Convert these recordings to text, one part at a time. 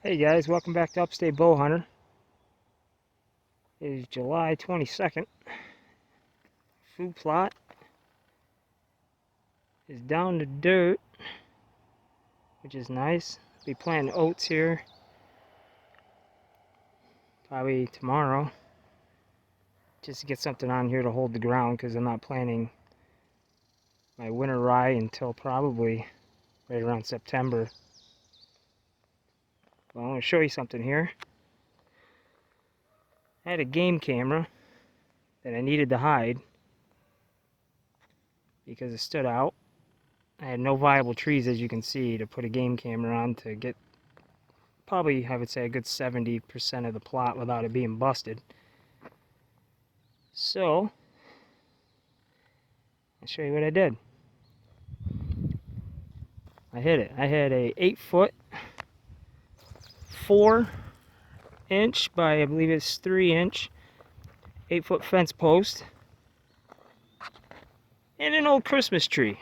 Hey guys, welcome back to Upstate Bow Hunter. It is July 22nd. Food plot is down to dirt, which is nice. Be planting oats here probably tomorrow, just to get something on here to hold the ground, because I'm not planting my winter rye until probably right around September. Well, I want to show you something here. I had a game camera that I needed to hide because it stood out. I had no viable trees, as you can see, to put a game camera on to get probably, I would say, a good 70% of the plot without it being busted. So, I'll show you what I did. I hit it. I had a 8-foot, 4-inch by, I believe it's 3-inch, 8-foot fence post, and an old Christmas tree.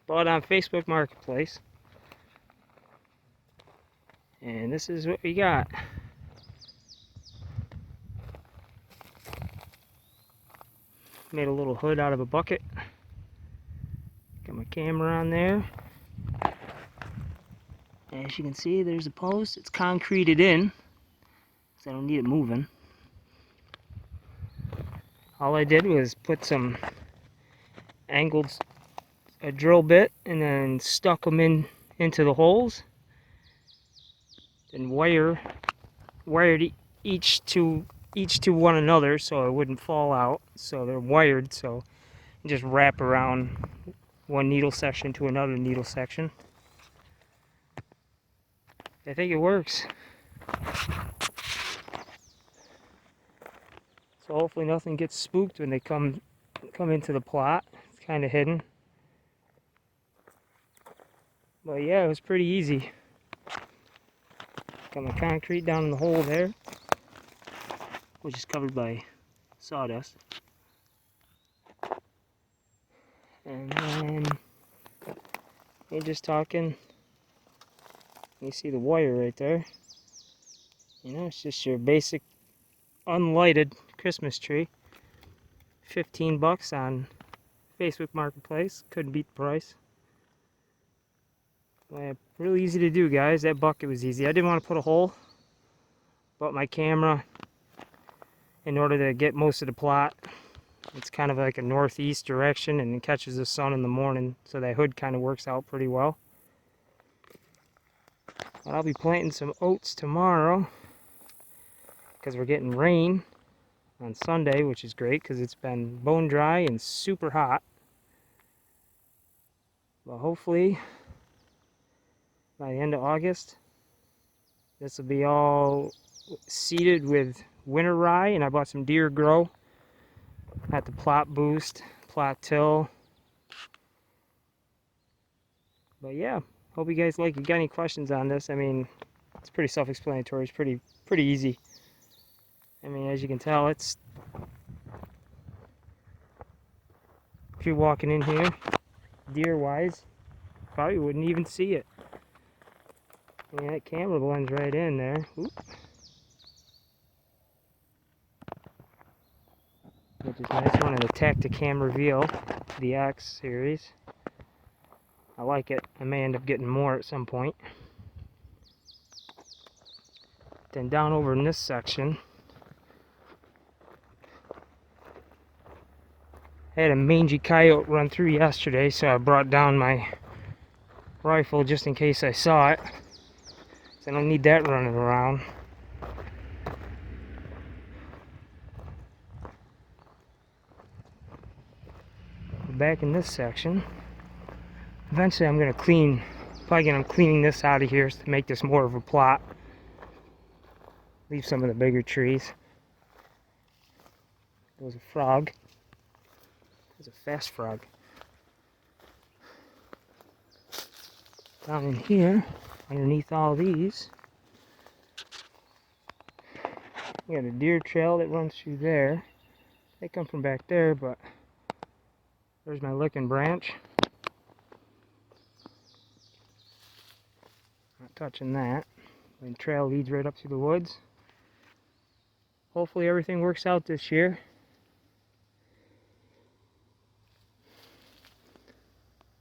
Bought on Facebook Marketplace. And this is what we got. Made a little hood out of a bucket. Got my camera on there. As you can see, there's a post. It's concreted in, so I don't need it moving. All I did was put some angled a drill bit and then stuck them into the holes. Then wired each to one another so it wouldn't fall out. So they're wired, so you just wrap around one needle section to another needle section. I think it works. So hopefully nothing gets spooked when they come into the plot. It's kind of hidden. But yeah, it was pretty easy. Got my concrete down in the hole there, which is covered by sawdust. And then you're just talking, you see the wire right there. You know, it's just your basic unlighted Christmas tree. 15 bucks on Facebook Marketplace. Couldn't beat the price. Really easy to do, guys. That bucket was easy. I didn't want to put a hole, but my camera, in order to get most of the plot, it's kind of like a northeast direction and it catches the sun in the morning, so that hood kind of works out pretty well. But I'll be planting some oats tomorrow because we're getting rain on Sunday, which is great because it's been bone dry and super hot. But hopefully by the end of August, this will be all seeded with winter rye, and I bought some deer grow at the plot boost, plot till. But yeah, hope you guys like it. Got any questions on this? I mean, it's pretty self-explanatory. It's pretty easy. I mean, as you can tell, it's, if you're walking in here, deer-wise, probably wouldn't even see it. I mean, that camera blends right in there. Oop. Which is nice. One of the Tacticam Reveal, the X series. I like it. I may end up getting more at some point. Then down over in this section, I had a mangy coyote run through yesterday, so I brought down my rifle just in case I saw it. So I don't need that running around. Back in this section, eventually I'm going to I'm cleaning this out of here to make this more of a plot. Leave some of the bigger trees. There was a frog. There's a fast frog. Down in here, underneath all these, we got a deer trail that runs through there. They come from back there, but there's my licking branch. Not touching that. And the trail leads right up through the woods. Hopefully everything works out this year.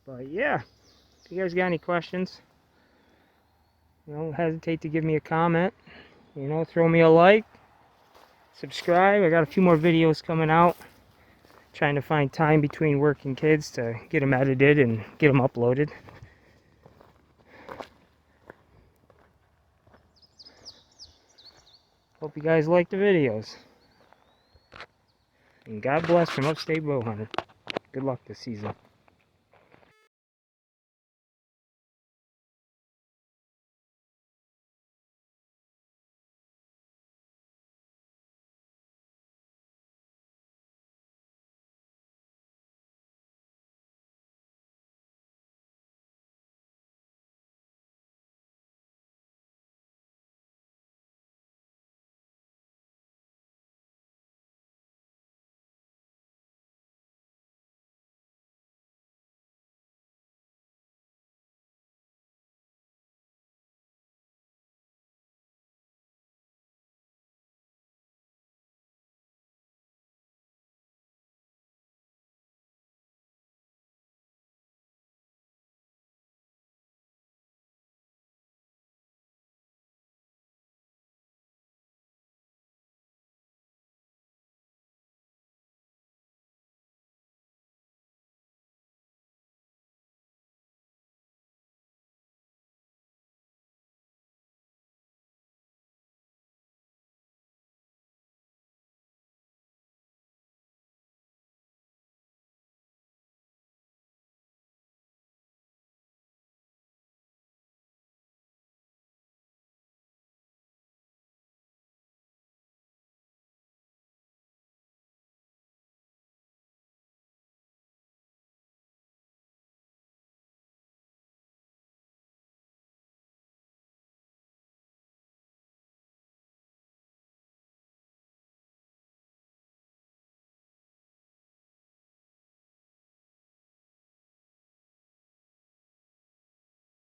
But yeah, if you guys got any questions, don't hesitate to give me a comment. Throw me a like, subscribe. I got a few more videos coming out. Trying to find time between work and kids to get them edited and get them uploaded. Hope you guys like the videos. And God bless from Upstate Bowhunter. Good luck this season.